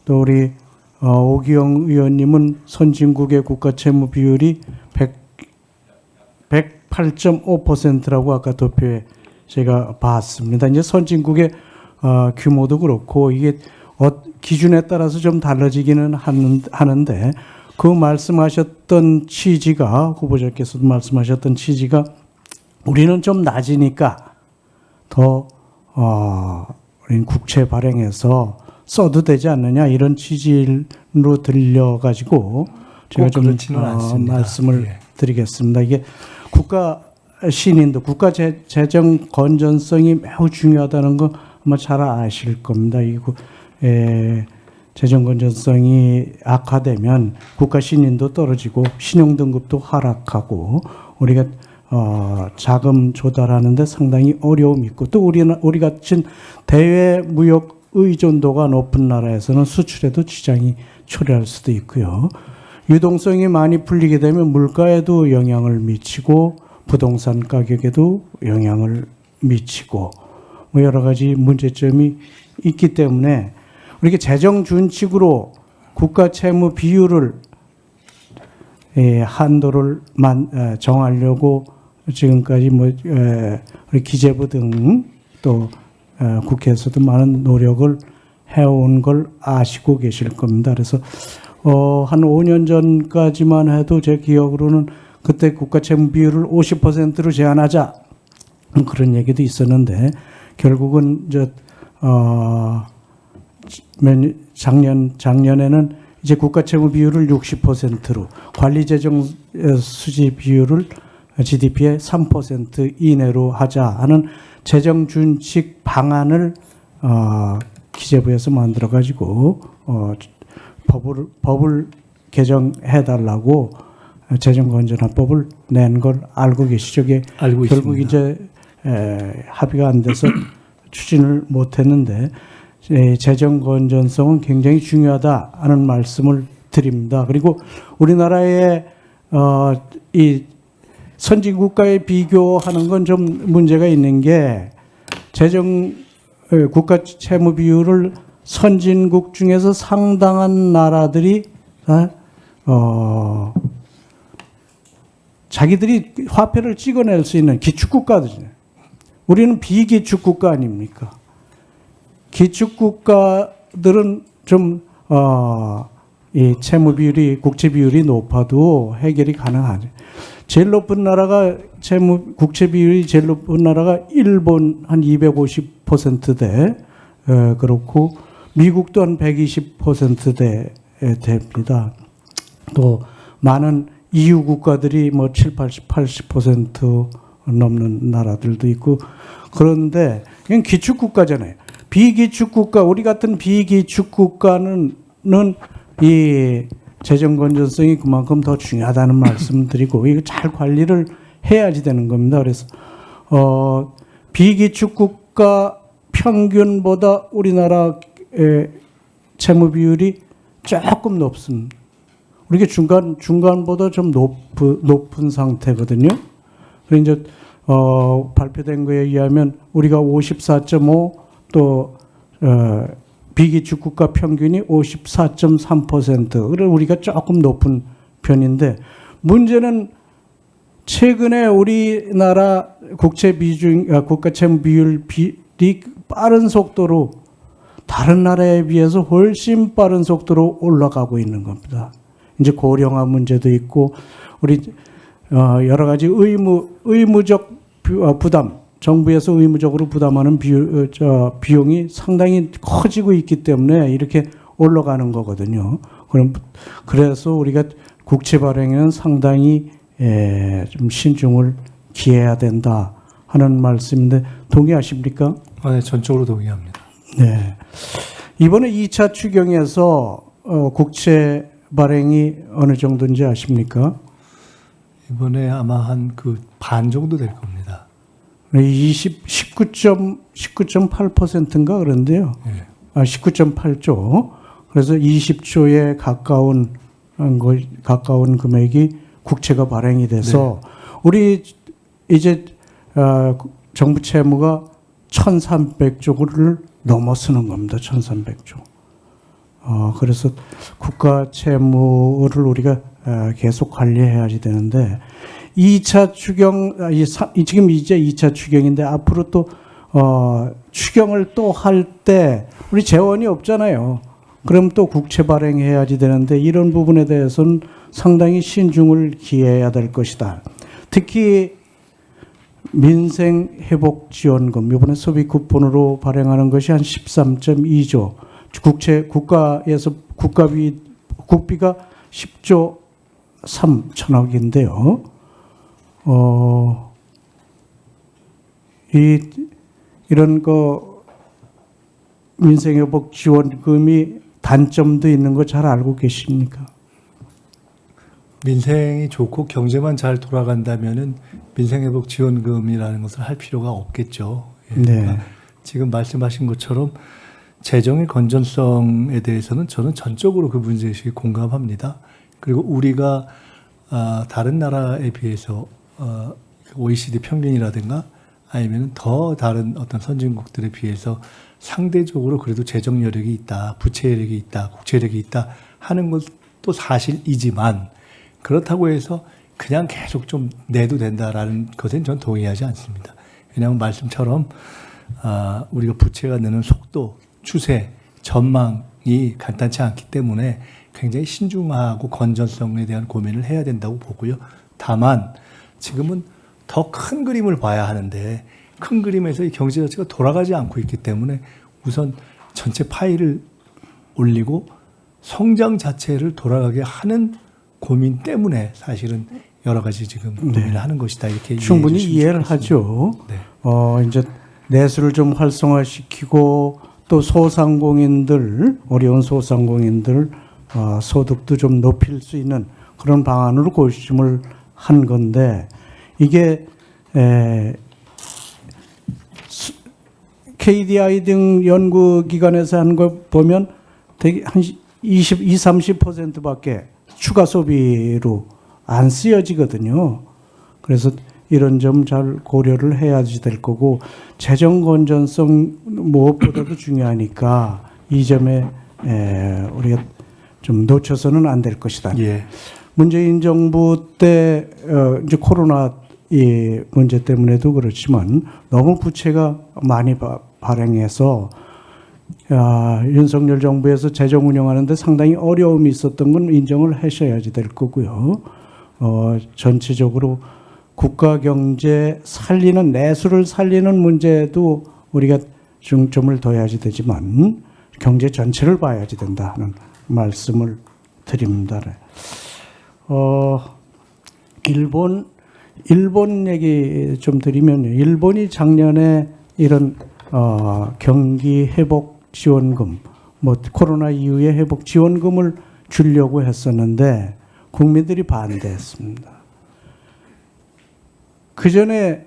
또 우리 오기영 의원님은 선진국의 국가 채무 비율이 108.5%라고 아까 도표에 제가 봤습니다. 이제 선진국의 규모도 그렇고 이게 기준에 따라서 좀 달라지기는 하는데 그 말씀하셨던 취지가 후보자께서도 말씀하셨던 취지가 우리는 좀 낮으니까 더 우리는 국채 발행해서 써도 되지 않느냐 이런 취지로 들려가지고 제가 좀 말씀을 드리겠습니다. 이게 국가 신인도 국가 재정 건전성이 매우 중요하다는 거 아마 잘 아실 겁니다. 재정 건전성이 악화되면 국가 신인도 떨어지고 신용 등급도 하락하고 우리가 자금 조달하는데 상당히 어려움이 있고 또 우리 같은 대외 무역 의존도가 높은 나라에서는 수출에도 지장이 초래할 수도 있고요. 유동성이 많이 풀리게 되면 물가에도 영향을 미치고 부동산 가격에도 영향을 미치고 뭐 여러 가지 문제점이 있기 때문에 이렇게 재정 준칙으로 국가 채무 비율을 한도를 정하려고 지금까지 우리 기재부 등 또 국회에서도 많은 노력을 해온 걸 아시고 계실 겁니다. 그래서 한 5년 전까지만 해도 제 기억으로는 그때 국가 채무 비율을 50%로 제한하자 그런 얘기도 있었는데 결국은 작년에는 이제 국가 채무 비율을 60%로 관리 재정 수지 비율을 GDP의 3% 이내로 하자 하는 재정 준칙 방안을 기재부에서 만들어 가지고 법을 개정해 달라고 재정건전화법을 낸 걸 알고 계시죠? 알고 결국 있습니다. 이제 합의가 안 돼서 추진을 못 했는데 재정 건전성은 굉장히 중요하다 하는 말씀을 드립니다. 그리고 우리나라의 이 선진 국가에 비교하는 건 좀 문제가 있는 게 국가 채무 비율을 선진국 중에서 상당한 나라들이 자기들이 화폐를 찍어낼 수 있는 기축국가들이에요. 우리는 비기축국가 아닙니까? 기축국가들은 좀 이 채무 비율이 국채 비율이 높아도 해결이 가능하죠. 제일 높은 나라가 국채 비율이 제일 높은 나라가 일본 한 250%대 그렇고 미국도 한 120%대 됩니다. 또 많은 EU 국가들이 뭐 80% 넘는 나라들도 있고 그런데 이건 기축국가잖아요. 비기축국가 우리 같은 비기축국가는 이 재정 건전성이 그만큼 더 중요하다는 말씀드리고 이거 잘 관리를 해야지 되는 겁니다. 그래서 비기축국가 평균보다 우리나라의 채무 비율이 조금 높습니다. 우리가 중간보다 좀 높은 상태거든요. 그래서 이제 발표된 거에 의하면 우리가 54.5 또 비기축국가 평균이 54.3%. 그래 우리가 조금 높은 편인데 문제는 최근에 우리나라 국가 채무 비율이 빠른 속도로 다른 나라에 비해서 훨씬 빠른 속도로 올라가고 있는 겁니다. 이제 고령화 문제도 있고 우리 여러 가지 의무적 부담 정부에서 의무적으로 부담하는 비용이 상당히 커지고 있기 때문에 이렇게 올라가는 거거든요. 그래서 우리가 국채 발행에는 상당히 좀 신중을 기해야 된다 하는 말씀인데 동의하십니까? 네, 전적으로 동의합니다. 네. 이번에 2차 추경에서 국채 발행이 어느 정도인지 아십니까? 이번에 아마 한 반 정도 될 겁니다. 19.8%인가 그런데요. 네. 19.8조. 그래서 20조에 가까운 금액이 국채가 발행이 돼서 네. 우리 이제 정부 채무가 1,300조를 넘어서는 겁니다. 1,300조. 그래서 국가 채무를 우리가 계속 관리해야지 되는데 2차 추경, 지금 이제 2차 추경인데 앞으로 또 추경을 또 할 때 우리 재원이 없잖아요. 그럼 또 국채 발행해야지 되는데 이런 부분에 대해서는 상당히 신중을 기해야 될 것이다. 특히 민생회복지원금 이번에 소비 쿠폰으로 발행하는 것이 한 13.2조, 국가에서 국비가 10조 3천억인데요. 이런 민생회복지원금이 단점도 있는 거 잘 알고 계십니까? 민생이 좋고 경제만 잘 돌아간다면은 민생회복 지원금이라는 것을 할 필요가 없겠죠. 예. 네. 그러니까 지금 말씀하신 것처럼 재정의 건전성에 대해서는 저는 전적으로 그 문제의식에 공감합니다. 그리고 우리가 다른 나라에 비해서 OECD 평균이라든가 아니면 더 다른 어떤 선진국들에 비해서 상대적으로 그래도 재정 여력이 있다, 부채 여력이 있다, 국채 여력이 있다 하는 것도 사실이지만 그렇다고 해서 그냥 계속 좀 내도 된다라는 것엔 전 동의하지 않습니다. 왜냐하면 말씀처럼 우리가 부채가 느는 속도, 추세, 전망이 간단치 않기 때문에 굉장히 신중하고 건전성에 대한 고민을 해야 된다고 보고요. 다만 지금은 더 큰 그림을 봐야 하는데 큰 그림에서 이 경제 자체가 돌아가지 않고 있기 때문에 우선 전체 파일을 올리고 성장 자체를 돌아가게 하는 고민 때문에 사실은 여러 가지 지금 고민을 하는 것이다. 이렇게 충분히 이해를 하죠. 네. 이제 내수를 좀 활성화시키고 또 소상공인들, 어려운 소상공인들 소득도 좀 높일 수 있는 그런 방안으로 고심을 한 건데 이게 KDI 등 연구기관에서 한 거 보면 되게 한 30%밖에 추가 소비로 안 쓰여지거든요. 그래서 이런 점 잘 고려를 해야지 될 거고 재정 건전성 무엇보다도 중요하니까 이 점에 우리가 좀 놓쳐서는 안 될 것이다. 예. 문재인 정부 때 이제 코로나 이 문제 때문에도 그렇지만 너무 부채가 많이 발행해서 윤석열 정부에서 재정 운영하는데 상당히 어려움이 있었던 건 인정을 하셔야지 될 거고요. 전체적으로 국가 경제 살리는 내수를 살리는 문제도 우리가 중점을 둬야지 되지만 경제 전체를 봐야지 된다 하는 말씀을 드립니다. 일본 얘기 좀 드리면요. 일본이 작년에 이런 경기 회복 지원금, 코로나 이후에 회복 지원금을 주려고 했었는데 국민들이 반대했습니다. 그 전에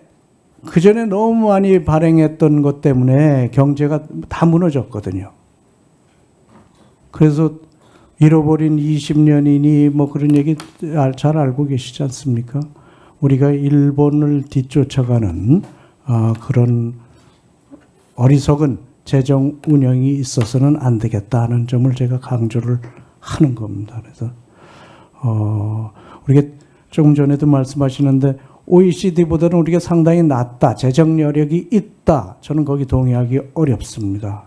너무 많이 발행했던 것 때문에 경제가 다 무너졌거든요. 그래서 잃어버린 20년이니 그런 얘기 잘 알고 계시지 않습니까? 우리가 일본을 뒤쫓아가는 그런 어리석은 재정 운영이 있어서는 안 되겠다 하는 점을 제가 강조를 하는 겁니다. 그래서 우리가 조금 전에도 말씀하시는데 OECD보다는 우리가 상당히 낫다, 재정 여력이 있다. 저는 거기 동의하기 어렵습니다.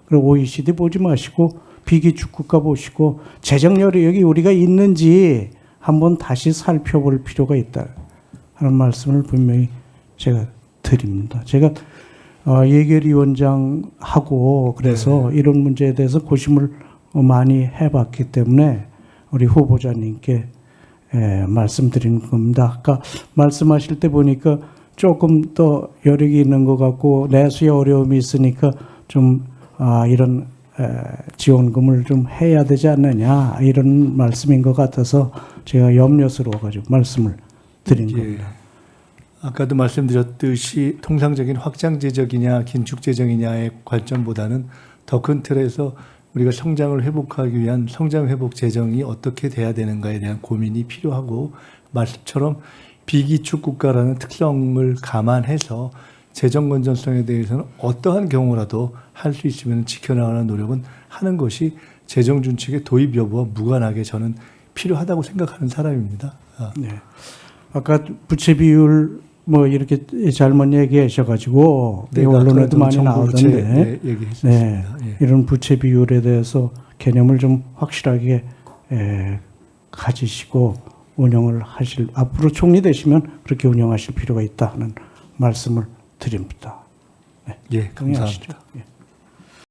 그리고 OECD 보지 마시고 비기축 국가 보시고 재정 여력이 우리가 있는지 한번 다시 살펴볼 필요가 있다 하는 말씀을 분명히 제가 드립니다. 제가 예결위원장하고 그래서 네. 이런 문제에 대해서 고심을 많이 해봤기 때문에 우리 후보자님께 말씀드리는 겁니다. 아까 말씀하실 때 보니까 조금 더 여력이 있는 것 같고 내수에 어려움이 있으니까 좀 이런 지원금을 좀 해야 되지 않느냐 이런 말씀인 것 같아서 제가 염려스러워가지고 말씀을 드린 겁니다. 아까도 말씀드렸듯이 통상적인 확장재정이냐 긴축재정이냐의 관점보다는 더 큰 틀에서 우리가 성장을 회복하기 위한 성장회복 재정이 어떻게 돼야 되는가에 대한 고민이 필요하고 말씀처럼 비기축 국가라는 특성을 감안해서 재정 건전성에 대해서는 어떠한 경우라도 할 수 있으면 지켜나가는 노력은 하는 것이 재정 준칙의 도입 여부와 무관하게 저는 필요하다고 생각하는 사람입니다. 네. 아까 부채 비율 뭐 이렇게 잘못 얘기하셔가지고 내가 언론에도 아까도 많이 정부 부채, 나오던데 얘기했었습니다. 예. 이런 부채 비율에 대해서 개념을 좀 확실하게 가지시고 운영을 하실 앞으로 총리 되시면 그렇게 운영하실 필요가 있다 하는 말씀을 드립니다. 예, 동의하시죠? 감사합니다. 예.